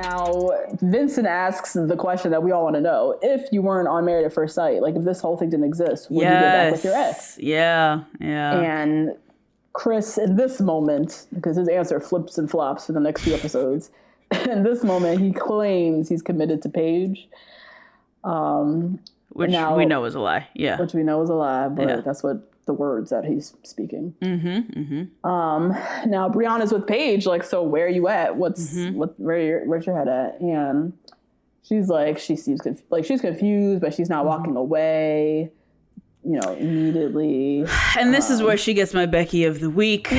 Now, Vincent asks the question that we all want to know. If you weren't on Married at First Sight, like if this whole thing didn't exist, would you get back with your ex? Yeah. And Chris, in this moment, because his answer flips and flops for the next few episodes, in this moment, he claims he's committed to Paige. Which we know is a lie. Yeah. Which we know is a lie, but that's what the words that he's speaking. Now Brianna's with Paige, like, so where are you at? Where's your head at? And she's like, she seems she's confused, but she's not walking away, immediately. And this is where she gets my Becky of the week.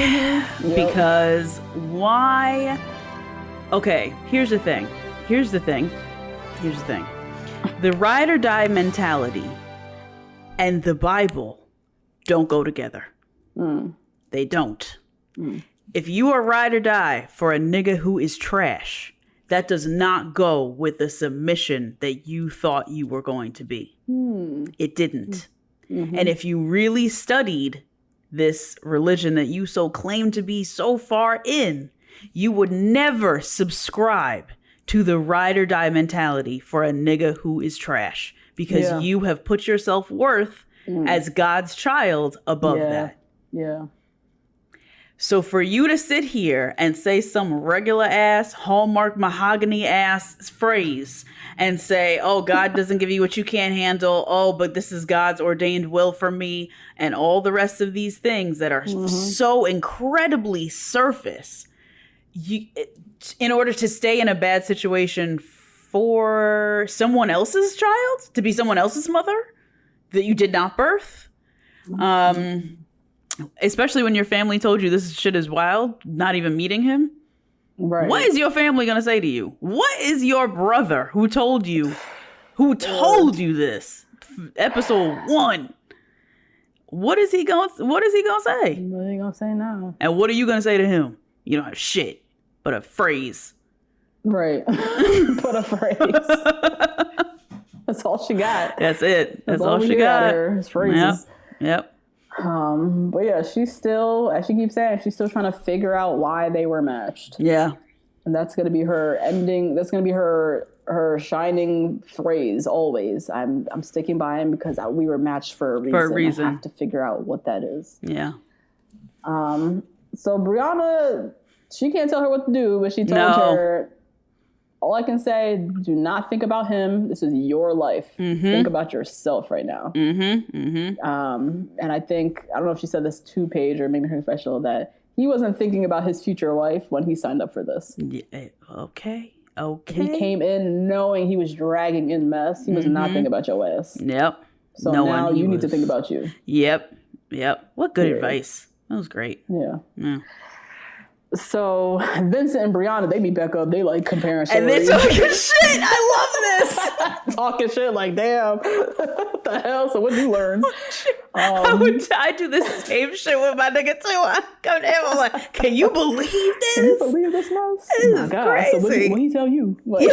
Because why? Okay, here's the thing. The ride or die mentality and the Bible don't go together. They don't. If you are ride or die for a nigga who is trash, that does not go with the submission that you thought you were going to be. It didn't. And if you really studied this religion that you so claim to be so far in, you would never subscribe to the ride or die mentality for a nigga who is trash, because you have put your self-worth as God's child above that. Yeah. So for you to sit here and say some regular ass, Hallmark mahogany ass phrase and say, oh, God doesn't give you what you can't handle. Oh, but this is God's ordained will for me. And all the rest of these things that are so incredibly surface. In order to stay in a bad situation for someone else's child, to be someone else's mother that you did not birth, especially when your family told you this shit is wild, not even meeting him. Right. What is your family going to say to you? What is your brother who told you this? Episode 1. What is he going to say? What is he going to say now? And what are you going to say to him? You don't have shit, but a phrase. Right. But a phrase. That's all she got. That's it. That's all she got. Her phrases. Yep. But yeah, she's still, as she keeps saying, she's still trying to figure out why they were matched. Yeah. And that's going to be her ending. That's going to be her shining phrase always. I'm sticking by him because we were matched for a reason. For a reason. I have to figure out what that is. Yeah. So Brianna, she can't tell her what to do, but she told her, all I can say, do not think about him. This is your life. Think about yourself right now. And I think, I don't know if she said this to Paige or maybe her special, that he wasn't thinking about his future wife when he signed up for this. Yeah, okay. He came in knowing he was dragging in mess. He was not thinking about your ass. Yep. So now you need to think about you. Yep. What good advice. That was great. Yeah. So Vincent and Brianna, they meet back up. They like comparing stories. And they're talking shit. I love this. Talking shit like, damn, what the hell? So what'd you learn? I do the same shit with my nigga too. I come to him, I'm like, can you believe this? Can you believe this mess? This is crazy. So what he tell you? Like,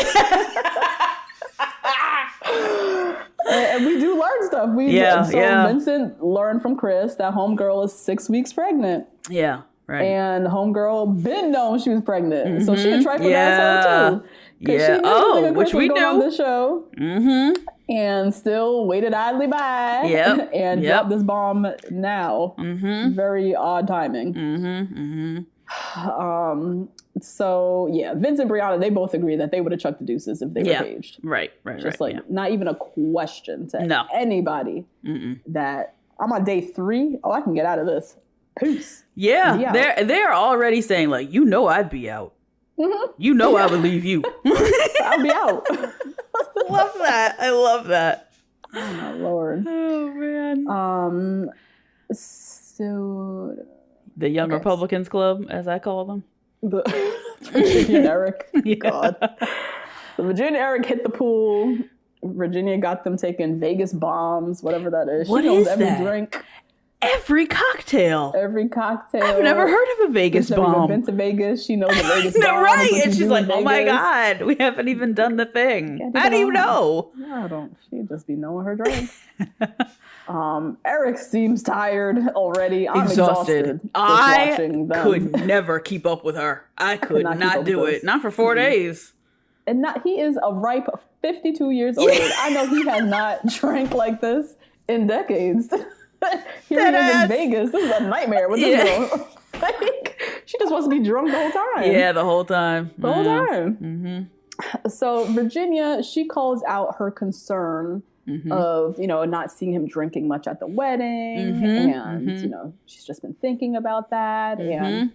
and we do learn stuff. Vincent learned from Chris that homegirl is 6 weeks pregnant. Yeah. Right. And homegirl been known she was pregnant, so she a trifling asshole too. Yeah. Which we knew on the show. And still waited idly by. Yep. And dropped this bomb now. Very odd timing. So yeah, Vince and Brianna, they both agree that they would have chucked the deuces if they were caged. Right. Just not even a question to anybody that I'm on day 3. Oh, I can get out of this. Peace. Yeah, they're already saying like, I'd be out. I would leave you. I'll be out. Love that. I love that. Oh my Lord. Oh man. So the Young Republicans Club, as I call them. Virginia and Eric. God. So Virginia and Eric hit the pool. Virginia got them taking Vegas bombs, whatever that is. What she knows is every that? drink. Every cocktail. I've never heard of a Vegas bomb. She's never been to Vegas. She knows the Vegas bomb. Right. And she's like, oh my God, we haven't even done the thing. How do you know? I don't. She'd just be knowing her drink. Eric seems tired already. I'm exhausted. I could never keep up with her. I could not do it. Not for 4 days. And he is a ripe 52 years old. I know he has not drank like this in decades. Here he is in Vegas. This is a nightmare with this girl. Like, she just wants to be drunk the whole time. Yeah, the whole time. The whole time. So Virginia, she calls out her concern of, not seeing him drinking much at the wedding. And, she's just been thinking about that. And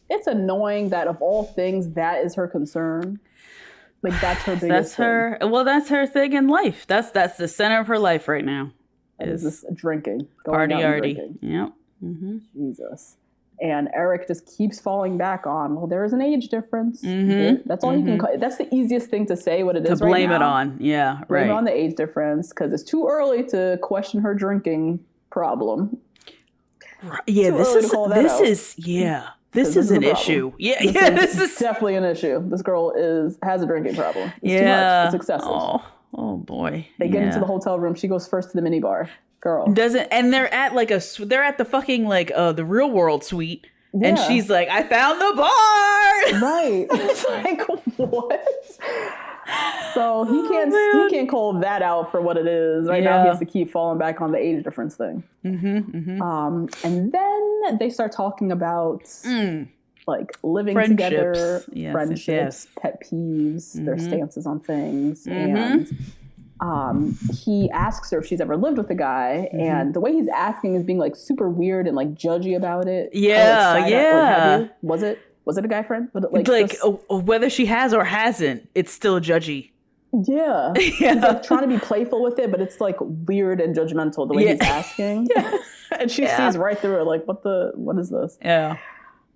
it's annoying that of all things, that is her concern. Like, that's her biggest thing. That's her thing in life. That's the center of her life right now. Is this drinking. Party. Yep. Jesus. And Erik just keeps falling back on, well, there is an age difference. That's all he can call. That's the easiest thing to say what it is right now. To blame it on. Yeah, blame it on the age difference, because it's too early to question her drinking problem. Yeah, this is an issue. Yeah, this is definitely an issue. This girl has a drinking problem. It's too much. It's excessive. Oh boy. They get into the hotel room. She goes first to the minibar. Girl. And they're at they're at the fucking the real world suite. Yeah. And she's like, I found the bar. Right. It's like, what? So he can't call that out for what it is. Right now he has to keep falling back on the age difference thing. And then they start talking about like living together, friendships, pet peeves, their stances on things. And he asks her if she's ever lived with a guy, and the way he's asking is being like super weird and like judgy about it. Was it a guy friend? Whether she has or hasn't, it's still judgy. Yeah. He's like trying to be playful with it, but it's like weird and judgmental the way he's asking. And she sees right through it, like, what is this? Yeah.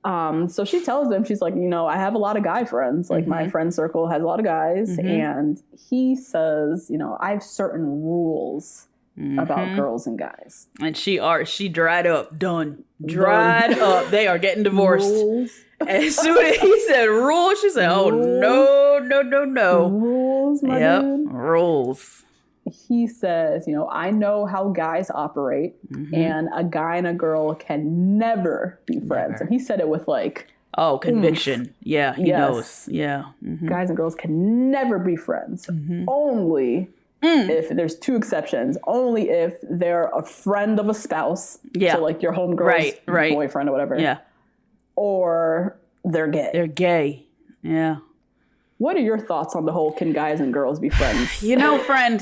So she tells him, she's like, I have a lot of guy friends. Like my friend circle has a lot of guys. And he says, I have certain rules about girls and guys. And she dried up, dried up. They are getting divorced. Rules. As soon as he said rules, she said, oh, no. Rules, my dude. Rules. He says, I know how guys operate, and a guy and a girl can never be friends. And he said it with like, conviction. Yeah, he knows. Yeah. Guys and girls can never be friends. Only if there's two exceptions. Only if they're a friend of a spouse. Yeah. So like your homegirl's boyfriend or whatever. Yeah. Or they're gay. They're gay. Yeah. What are your thoughts on the whole can guys and girls be friends? Friend,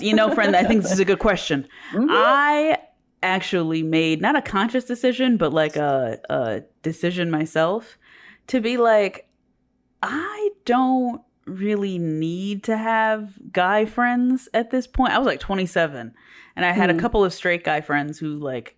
I think this is a good question. I actually made not a conscious decision, but like a decision myself to be like, I don't really need to have guy friends at this point. I was like 27 and I had a couple of straight guy friends who like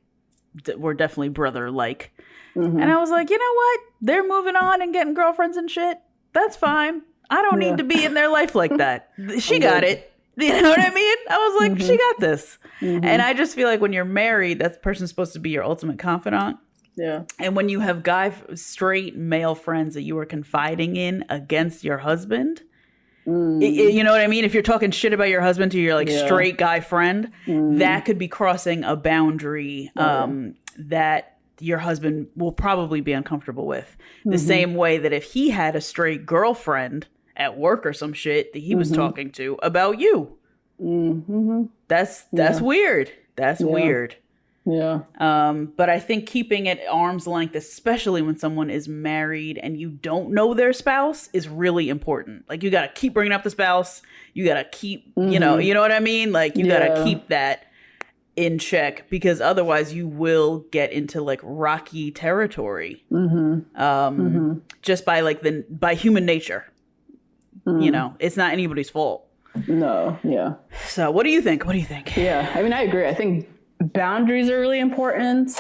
were definitely brother-like. And I was like, you know what? They're moving on and getting girlfriends and shit. That's fine. I don't need to be in their life like that. She got it. You know what I mean? I was like, she got this. And I just feel like when you're married, that person's supposed to be your ultimate confidant. Yeah. And when you have straight male friends that you are confiding in against your husband, you know what I mean? If you're talking shit about your husband to your like straight guy friend, that could be crossing a boundary that your husband will probably be uncomfortable with. The same way that if he had a straight girlfriend at work or some shit that he was talking to about you, that's weird. That's weird. Yeah. But I think keeping it arm's length, especially when someone is married and you don't know their spouse, is really important. Like you got to keep bringing up the spouse. You got to keep, you know what I mean? Like you got to keep that in check, because otherwise you will get into like rocky territory. Just by human nature. It's not anybody's fault. No. Yeah. So what do you think? Yeah. I mean, I agree. I think boundaries are really important.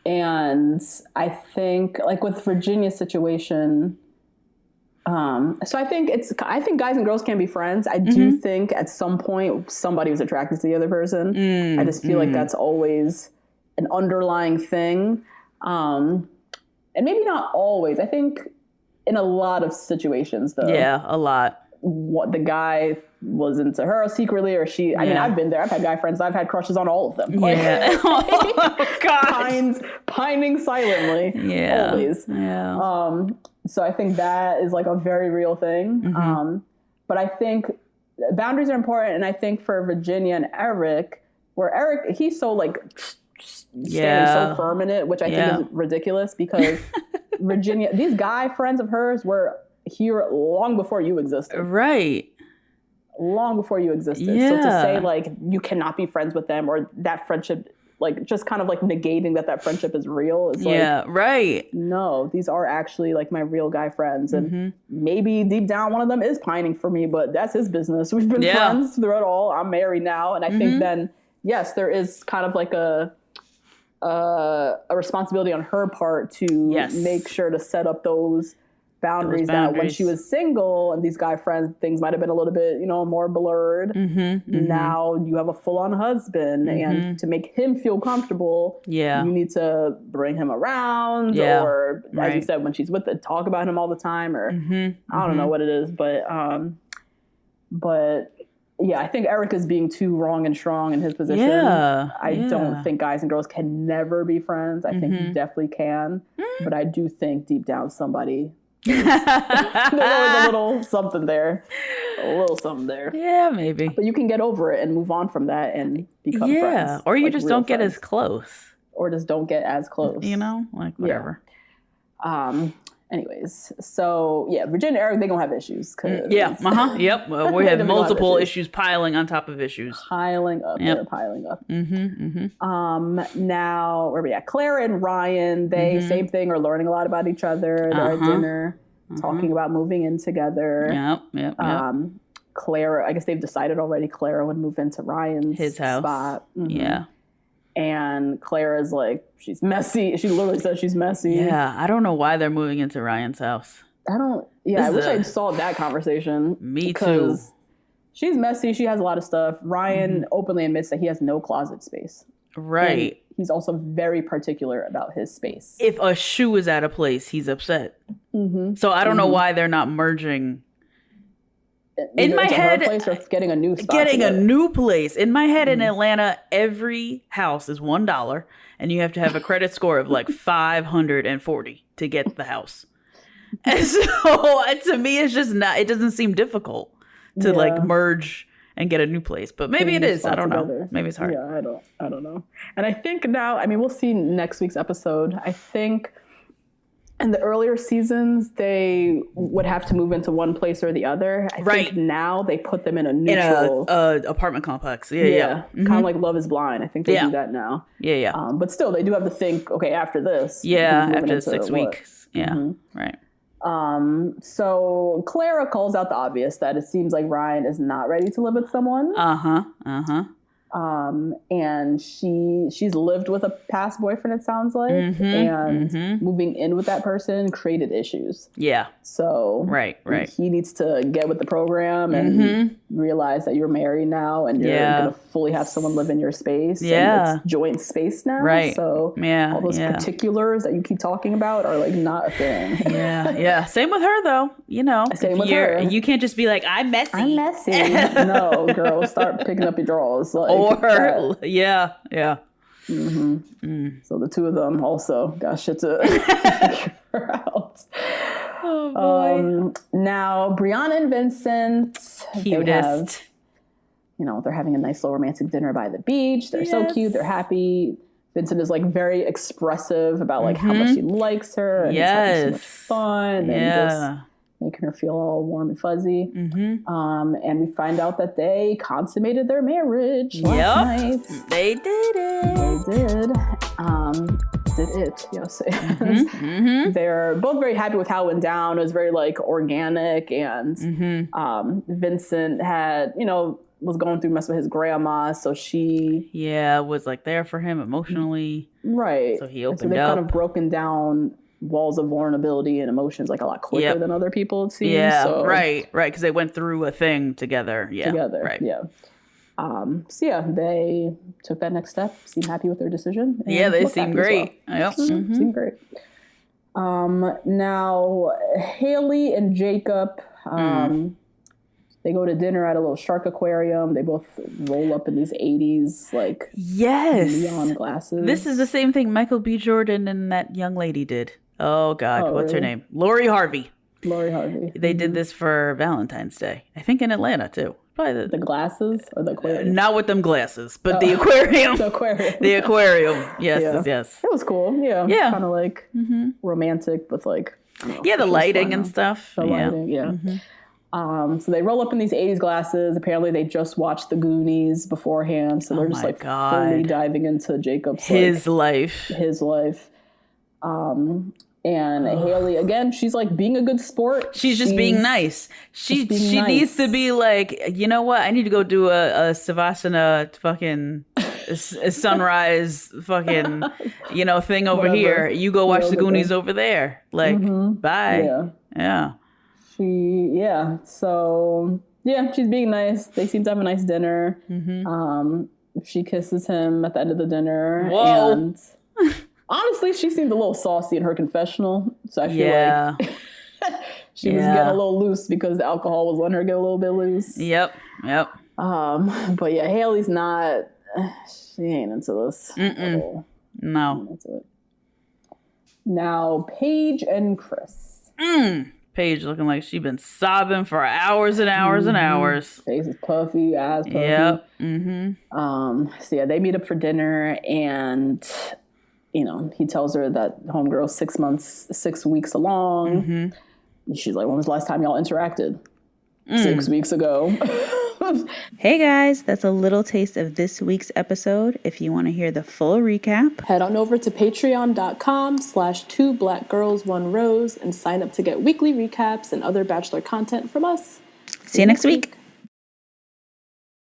And I think like with Virginia's situation, so I think guys and girls can be friends. I do think at some point somebody was attracted to the other person. I just feel like that's always an underlying thing. And maybe not always. I think in a lot of situations though. Yeah, a lot. What the guy was into her secretly, or she, I mean, I've been there. I've had guy friends. I've had crushes on all of them. Yeah. Oh, God. Pining silently. Yeah. Always. Yeah. So I think that is like a very real thing. But I think boundaries are important. And I think for Virginia and Erik, where Erik, he's so like standing so firm in it, which I think is ridiculous because Virginia, these guy friends of hers were here long before you existed. Right. Long before you existed. So to say like you cannot be friends with them or that friendship, like just kind of like negating that friendship is real. It's like, right. No, these are actually like my real guy friends. And maybe deep down one of them is pining for me, but that's his business. We've been friends through it all. I'm married now. And I think then, yes, there is kind of like a responsibility on her part to make sure to set up those boundaries that when she was single and these guy friends, things might have been a little bit, more blurred. Now you have a full-on husband and to make him feel comfortable, you need to bring him around or as you said, when she's with it, talk about him all the time or I don't know what it is, but yeah, I think Erik is being too wrong and strong in his position. I don't think guys and girls can never be friends. I think you definitely can, but I do think deep down somebody there's always a little something there. Yeah, maybe. But you can get over it and move on from that and become friends. Or you just don't get as close. Or just don't get as close. Like whatever. Anyways, so Virginia and Erik, they're gonna have issues. Yep. Well, we have multiple issues piling on top of issues. Piling up. They're piling up. Now, where we at? Clara and Ryan, they same thing, are learning a lot about each other. They're at dinner, talking about moving in together. Yep. Clara, I guess they've decided already. Clara would move into his house spot. And Clara's like, she's messy. She literally says she's messy. Yeah, I don't know why they're moving into Ryan's house. I wish I saw that conversation. Me too. She's messy. She has a lot of stuff. Ryan openly admits that he has no closet space. Right. And he's also very particular about his space. If a shoe is out of place, he's upset. So I don't know why they're not merging. In my head, place or getting a new spot a new place. In my head, in Atlanta, every house is $1, and you have to have a credit score of like 540 to get the house. And so, to me, it's just not. It doesn't seem difficult to like merge and get a new place, but maybe it is. I don't know. Maybe it's hard. Yeah, I don't know. And I think now, I mean, we'll see next week's episode. I think in the earlier seasons, they would have to move into one place or the other. I think now they put them in a neutral apartment complex. Kind of like Love is Blind. I think they do that now. But still, they do have to think, okay, after this. After 6 weeks. Right. So Clara calls out the obvious that it seems like Ryan is not ready to live with someone. And she's lived with a past boyfriend, it sounds like, and moving in with that person created issues. So he needs to get with the program and realize that you're married now and you're gonna fully have someone live in your space. And it's joint space now. So all those particulars that you keep talking about are like not a thing. Same with her though. Same with her. You can't just be like, I'm messy. No, girl, start picking up your drawers. Like, so the two of them also got shit to figure out. Oh boy. Now Brianna and Vincent, cutest. They're having a nice little romantic dinner by the beach. They're so cute. They're happy. Vincent is like very expressive about like how much he likes her and he's having so much fun and just making her feel all warm and fuzzy. And we find out that they consummated their marriage last night. They did it. They did. Yes. They're both very happy with how it went down. It was very like organic and Vincent had, was going through mess with his grandma, so she was like there for him emotionally. Right. So he opened up. So they've kind of broken down walls of vulnerability and emotions like a lot quicker than other people, it seems. Right, because they went through a thing together. They took that next step, seemed happy with their decision. They seem great. Seem great. Now Haley and Jacob, they go to dinner at a little shark aquarium. They both roll up in these 80s like neon glasses. This is the same thing Michael B. Jordan and that young lady did. Oh, God. What's her name? Lori Harvey. Lori Harvey. They did this for Valentine's Day. I think in Atlanta, too. Probably the glasses or the aquarium? Not with them glasses, but the aquarium. The aquarium. The aquarium. Yes, yes. It was cool. Yeah. Yeah. Kind of like romantic, but like, the lighting and stuff. The lighting, yeah. So they roll up in these 80s glasses. Apparently they just watched the Goonies beforehand. So they're just like fully diving into Jacob's life. His life. And Haley, again, she's like being a good sport. She's just being nice. She needs to be like, you know what? I need to go do a Savasana fucking a sunrise fucking, thing over here. You go watch the Goonies over there. Like, bye. Yeah. So, she's being nice. They seem to have a nice dinner. She kisses him at the end of the dinner. Whoa. And honestly, she seemed a little saucy in her confessional. So I feel like she was getting a little loose because the alcohol was letting her get a little bit loose. Yep. But yeah, Haley's not, she ain't into this. No. Into it. Now, Paige and Chris. Paige looking like she's been sobbing for hours and hours and hours. Face is puffy, eyes puffy. Yep. So they meet up for dinner, and he tells her that homegirl's 6 weeks along. She's like, when was the last time y'all interacted? 6 weeks ago. Hey guys, that's a little taste of this week's episode. If you want to hear the full recap, head on over to patreon.com/2blackgirls1rose and sign up to get weekly recaps and other Bachelor content from us. See you next week.